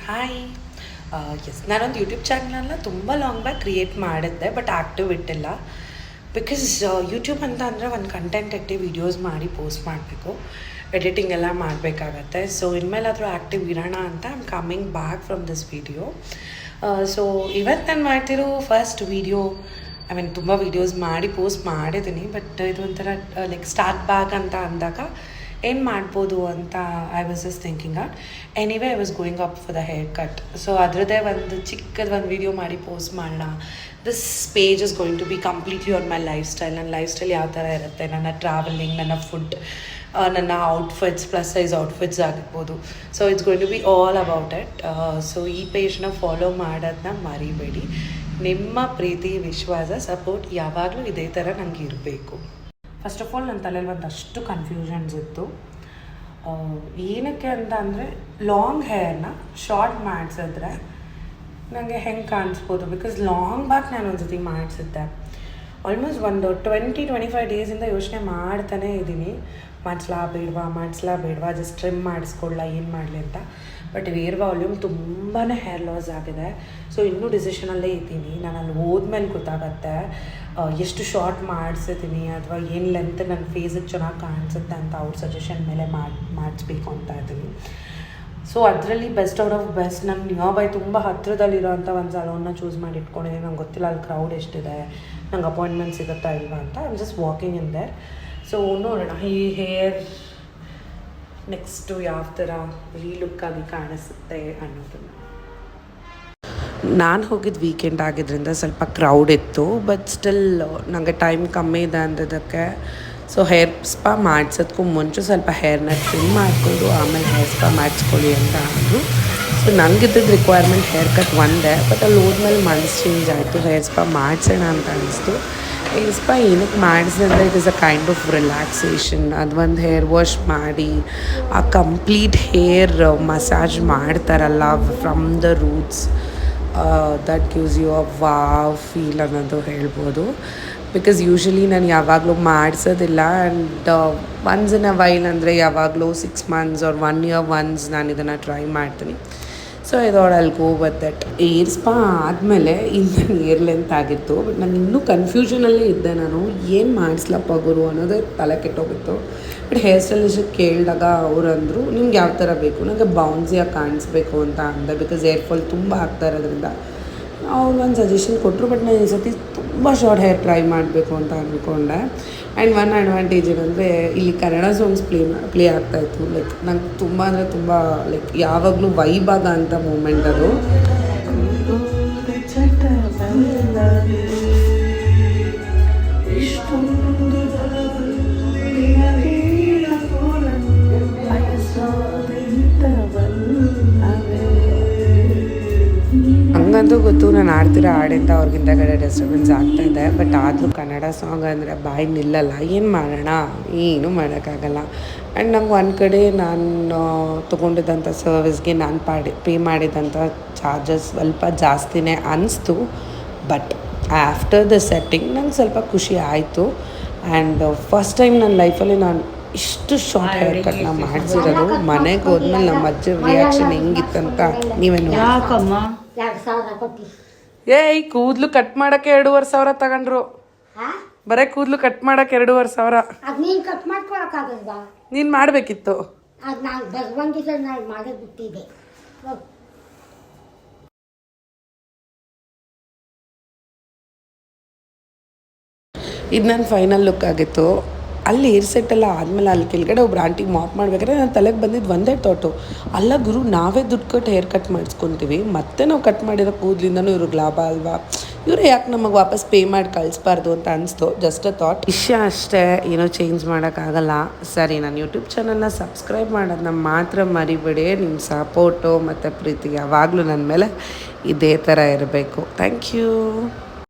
Hi. S, ನಾನೊಂದು YouTube ಚಾನಲ್ನ ತುಂಬ ಲಾಂಗ್ ಬ್ಯಾಕ್ ಕ್ರಿಯೇಟ್ ಮಾಡಿದ್ದೆ, ಬಟ್ ಆ್ಯಕ್ಟಿವ್ ಇಟ್ಟಿಲ್ಲ. ಬಿಕಾಸ್ ಯೂಟ್ಯೂಬ್ ಅಂತ ಅಂದರೆ ಒಂದು ಕಂಟೆಂಟ್ ಇಟ್ಟು ವೀಡಿಯೋಸ್ ಮಾಡಿ ಪೋಸ್ಟ್ ಮಾಡಬೇಕು, ಎಡಿಟಿಂಗ್ ಎಲ್ಲ ಮಾಡಬೇಕಾಗತ್ತೆ. ಸೊ ಇನ್ಮೇಲಾದರೂ ಆ್ಯಕ್ಟಿವ್ ಇರೋಣ ಅಂತ I am coming back from this video. So ಇವತ್ತು ನಾನು ಮಾಡ್ತಿರೋ ಫಸ್ಟ್ ವೀಡಿಯೋ, ತುಂಬ ವೀಡಿಯೋಸ್ ಮಾಡಿ ಪೋಸ್ಟ್ ಮಾಡಿದ್ದೀನಿ, ಬಟ್ ಇದು ಒಂಥರ ಲೈಕ್ ಸ್ಟಾರ್ಟ್ ಬ್ಯಾಕ್ ಅಂತ ಅಂದಾಗ ಏನು ಮಾಡ್ಬೋದು ಅಂತ I was just thinking out. Anyway I was going up for the hair cut. So ಅದರದ್ದೇ ಒಂದು ಚಿಕ್ಕದು ಒಂದು ವೀಡಿಯೋ ಮಾಡಿ ಪೋಸ್ಟ್ ಮಾಡೋಣ. This page is going to be completely on my life style. ನನ್ನ ಲೈಫ್ ಸ್ಟೈಲ್ ಯಾವ ಥರ ಇರುತ್ತೆ, ನನ್ನ ಟ್ರಾವೆಲಿಂಗ್, ನನ್ನ ಫುಡ್, ನನ್ನ ಔಟ್ಫಿಟ್ಸ್, ಪ್ಲಸ್ ಸೈಜ್ ಔಟ್ಫಿಟ್ಸ್ ಆಗಿರ್ಬೋದು. So it's going to be all about it. So ಈ ಪೇಜ್ನ ಫಾಲೋ ಮಾಡೋದನ್ನ ಮರಿಬೇಡಿ. ನಿಮ್ಮ ಪ್ರೀತಿ, ವಿಶ್ವಾಸ, ಸಪೋರ್ಟ್ ಯಾವಾಗಲೂ ಇದೇ ಥರ ನನಗೆ ಇರಬೇಕು. ಫಸ್ಟ್ ಆಫ್ ಆಲ್ ನನ್ನ ತಲೆಯಲ್ಲಿ ಒಂದಷ್ಟು ಕನ್ಫ್ಯೂಷನ್ಸ್ ಇತ್ತು. ಏನಕ್ಕೆ ಅಂತ ಅಂದರೆ, ಲಾಂಗ್ ಹೇರ್ನ ಶಾರ್ಟ್ ಮಾಡಿಸಿದ್ರೆ ನನಗೆ ಹೆಂಗೆ ಕಾಣಿಸ್ಬೋದು. ಬಿಕಾಸ್ ಲಾಂಗ್ ಬ್ಯಾಕ್ ನಾನು ಒಂದು ಸತಿ ಮಾಡಿಸಿದ್ದೆ. ಆಲ್ಮೋಸ್ಟ್ ಒಂದು 20-25 ಡೇಸಿಂದ ಯೋಚನೆ ಮಾಡ್ತಾನೇ ಇದ್ದೀನಿ, ಮಾಡಿಸ್ಲಾ ಬೇಡವಾ, ಜಸ್ಟ್ ಟ್ರಿಮ್ ಮಾಡಿಸ್ಕೊಳ್ಳ, ಏನು ಮಾಡಲಿ ಅಂತ. ಬಟ್ ಹೇರ್ ವಾಲ್ಯೂಮ್ ತುಂಬಾ ಹೇರ್ ಲಾಸ್ ಆಗಿದೆ. ಸೊ ಇನ್ನೂ ಡಿಸಿಷನಲ್ಲೇ ಇದ್ದೀನಿ. ನಾನು ಅಲ್ಲಿ ಹೋದ್ಮೇಲೆ ಗೊತ್ತಾಗತ್ತೆ ಎಷ್ಟು ಶಾರ್ಟ್ ಮಾಡಿಸಿದ್ದೀನಿ ಅಥವಾ ಏನು ಲೆಂತ್ ನನ್ನ ಫೇಸಿಗೆ ಚೆನ್ನಾಗಿ ಕಾಣಿಸುತ್ತೆ ಅಂತ ಅವ್ರ ಸಜೆಷನ್ ಮೇಲೆ ಮಾಡಿಸ್ಬೇಕು ಅಂತ ಇದ್ದೀನಿ. ಸೊ ಅದರಲ್ಲಿ ಬೆಸ್ಟ್ ಔಟ್ ಆಫ್ ಬೆಸ್ಟ್ ನಾನು ನಿಯರ್ ಬೈ ತುಂಬ ಹತ್ತಿರದಲ್ಲಿರೋ ಅಂಥ ಒಂದು ಸಲೂನ್ನ ಚೂಸ್ ಮಾಡಿ ಇಟ್ಕೊಂಡಿದ್ದೀನಿ. ನಂಗೆ ಗೊತ್ತಿಲ್ಲ ಅಲ್ಲಿ ಕ್ರೌಡ್ ಎಷ್ಟಿದೆ, ನಂಗೆ ಅಪಾಯಿಂಟ್ಮೆಂಟ್ ಸಿಗುತ್ತಾ ಇಲ್ವಾ ಅಂತ. I am just walking in their. So ನೋಡೋಣ ಈ ಹೇರ್ ನೆಕ್ಸ್ಟು ಯಾವ ಥರ ರೀಲುಕ್ಕಾಗಿ ಕಾಣಿಸುತ್ತೆ ಅನ್ನೋದನ್ನು. ನಾನು ಹೋಗಿದ್ದು ವೀಕೆಂಡ್ ಆಗಿದ್ದರಿಂದ ಸ್ವಲ್ಪ ಕ್ರೌಡ್ ಇತ್ತು, ಬಟ್ ಸ್ಟಿಲ್ ನನಗೆ ಟೈಮ್ ಕಮ್ಮಿ ಇದೆ ಅಂದಿದ್ದಕ್ಕೆ ಸೊ ಹೇರ್ ಸ್ಪಾ ಮಾಡಿಸೋದಕ್ಕೂ ಮುಂಚೆ ಸ್ವಲ್ಪ ಹೇರ್ನ ಟ್ರಿಮ್ ಮಾಡಿಕೊಂಡು ಆಮೇಲೆ ಹೇರ್ ಸ್ಪಾ ಮಾಡಿಸ್ಕೊಳ್ಳಿ ಅಂತ ಅಂದರು. ಸೊ ನನಗಿದ್ದಿದ್ದು ರಿಕ್ವೈರ್ಮೆಂಟ್ ಹೇರ್ ಕಟ್ ಒಂದೇ, ಬಟ್ ಅಲ್ಲಿ ಹೋದ್ಮೇಲೆ ಮನಸ್ಸು ಚೇಂಜ್ ಆಯಿತು, ಹೇರ್ ಸ್ಪಾ ಮಾಡಿಸೋಣ ಅಂತ ಅನಿಸ್ತು. ಹೇರ್ ಸ್ಪಾ ಏನಕ್ಕೆ ಮಾಡಿಸಿದೆ ಅಂದರೆ, it is a kind of relaxation. ಅದೊಂದು ಹೇರ್ ವಾಶ್ ಮಾಡಿ ಆ ಕಂಪ್ಲೀಟ್ ಹೇರ್ ಮಸಾಜ್ ಮಾಡ್ತಾರಲ್ಲ from the roots, that gives you a wow feel ಅನ್ನೋದು ಹೇಳ್ಬೋದು. ಬಿಕಾಸ್ ಯೂಶ್ವಲಿ ನಾನು ಯಾವಾಗಲೂ ಮಾಡಿಸೋದಿಲ್ಲ. And once in a while ಅಂದರೆ ಯಾವಾಗಲೂ 6 months or 1 year ಒನ್ಸ್ ನಾನು ಇದನ್ನು ಟ್ರೈ ಮಾಡ್ತೀನಿ. ಸೊ ಇದೊಳಲ್ಲಿ go with that. Air spa ಆದಮೇಲೆ ಇನ್ನು ಏರ್ ಲೆಂತ್ ಆಗಿತ್ತು, ಬಟ್ ನಾನು ಇನ್ನೂ ಕನ್ಫ್ಯೂಷನಲ್ಲೇ ಇದ್ದೆ. ನಾನು ಏನು ಮಾಡಿಸ್ಲಪ್ಪ ಗುರು ಅನ್ನೋದೇ ತಲೆ ಕೆಟ್ಟೋಗಿತ್ತು. ಬಟ್ ಹೇರ್ ಸ್ಟೈಲಿಸ್ಟ್ ಕೇಳಿದಾಗ ಅವ್ರು ಅಂದರು, ನಿಮ್ಗೆ ಯಾವ ಥರ ಬೇಕು, ನನಗೆ ಬೌನ್ಸಿಯಾಗಿ ಕಾಣಿಸ್ಬೇಕು ಅಂತ ಅಂದೆ. ಬಿಕಾಸ್ ಏರ್ ಫಾಲ್ ತುಂಬ ಆಗ್ತಾ ಇರೋದ್ರಿಂದ ಅವ್ರು ಒಂದು ಸಜೆಷನ್ ಕೊಟ್ಟರು. ಬಟ್ ನಾನು ಈ ಸತಿ ತುಂಬ ಶಾರ್ಟ್ ಹೇರ್ ಟ್ರೈ ಮಾಡಬೇಕು ಅಂತ ಅಂದ್ಕೊಂಡೆ. ಆ್ಯಂಡ್ ಒನ್ ಅಡ್ವಾಂಟೇಜ್ ಏನಂದರೆ, ಇಲ್ಲಿ ಕನ್ನಡ ಸಾಂಗ್ಸ್ ಪ್ಲೇ ಆಗ್ತಾಯಿತ್ತು. ಲೈಕ್ ನಂಗೆ ತುಂಬ ಅಂದರೆ ತುಂಬ ಲೈಕ್ ಯಾವಾಗಲೂ ವೈಬಾಗ ಅಂತ ಮೂಮೆಂಟ್ ಅದು. ಹಂಗಂತೂ ಗೊತ್ತು, ನಾನು ಆಡ್ತಿರೋ ಹಾಡಿಂದ ಅವ್ರಿಗಿಂತ ಕಡೆ ಡಿಸ್ಟರ್ಬೆನ್ಸ್ ಆಗ್ತಾಯಿದೆ. ಬಟ್ ಆದರೂ ಕನ್ನಡ ಸಾಂಗ್ ಅಂದರೆ ಬಾಯಿ ನಿಲ್ಲಲ್ಲ. ಏನು ಮಾಡೋಣ, ಏನೂ ಮಾಡೋಕ್ಕಾಗಲ್ಲ. ಆ್ಯಂಡ್ ನಂಗೆ ಒಂದು ಕಡೆ ನಾನು ತೊಗೊಂಡಿದ್ದಂಥ ಸರ್ವಿಸ್ಗೆ ನಾನು ಪೇ ಮಾಡಿದಂಥ ಚಾರ್ಜಸ್ ಸ್ವಲ್ಪ ಜಾಸ್ತಿನೇ ಅನ್ನಿಸ್ತು. ಬಟ್ ಆಫ್ಟರ್ ದ ಸೆಟ್ಟಿಂಗ್ ನಂಗೆ ಸ್ವಲ್ಪ ಖುಷಿ ಆಯಿತು. ಆ್ಯಂಡ್ ಫಸ್ಟ್ ಟೈಮ್ ನನ್ನ ಲೈಫಲ್ಲಿ ನಾನು ಇಷ್ಟು ಶಾರ್ಟ್ ಹೇರ್ ಕಟ್ನ ಮಾಡಿಸಿರೋದು. ಮನೆಗೆ ಹೋದ್ಮೇಲೆ ನಮ್ಮ ಅಜ್ಜಿ ರಿಯಾಕ್ಷನ್ ಹೆಂಗಿತ್ತಂತ ನೀವೇನು. ಈ ಕೂದಲು ಕಟ್ ಮಾಡಕ್ಕೆ 2,500 ತಗೊಂಡ್ರು. ಬರೀ ಕೂದಲು ಕಟ್ ಮಾಡಕ್ಕೆ 2,500. ನೀನು ಮಾಡಬೇಕಿತ್ತು. ಇದು ನನ್ನ ಫೈನಲ್ ಲುಕ್ ಆಗಿತ್ತು. ಅಲ್ಲಿ ಏರ್ ಸೆಟ್ ಎಲ್ಲ ಆದಮೇಲೆ ಅಲ್ಲಿ ಕೆಳಗಡೆ ಒಬ್ರು ಆಂಟಿಗೆ ಮಾಪ್ ಮಾಡ್ಬೇಕಾದ್ರೆ ನನ್ನ ತಲೆಗೆ ಬಂದಿದ್ದು ಒಂದೇ ಥಾಟು, ಅಲ್ಲ ಗುರು, ನಾವೇ ದುಡ್ಡು ಕೊಟ್ಟು ಹೇರ್ ಕಟ್ ಮಾಡಿಸ್ಕೊತೀವಿ, ಮತ್ತೆ ನಾವು ಕಟ್ ಮಾಡಿರೋ ಕೂದಲಿಂದನೂ ಇವ್ರಿಗೆ ಲಾಭ ಅಲ್ವಾ, ಇವರೇ ಯಾಕೆ ನಮಗೆ ವಾಪಸ್ ಪೇ ಮಾಡಿ ಕಳಿಸ್ಬಾರ್ದು ಅಂತ ಅನಿಸ್ತು. Just a thought. ವಿಷಯ ಅಷ್ಟೇ, ಏನೋ ಚೇಂಜ್ ಮಾಡೋಕ್ಕಾಗಲ್ಲ. ಸರಿ, ನಾನು ಯೂಟ್ಯೂಬ್ ಚಾನಲ್ನ ಸಬ್ಸ್ಕ್ರೈಬ್ ಮಾಡೋದನ್ನ ಮಾತ್ರ ಮರಿಬೇಡಿ. ನಿಮ್ಮ ಸಪೋರ್ಟು ಮತ್ತು ಪ್ರೀತಿ ಯಾವಾಗಲೂ ನನ್ನ ಮೇಲೆ ಇದೇ ಥರ ಇರಬೇಕು. Thank you.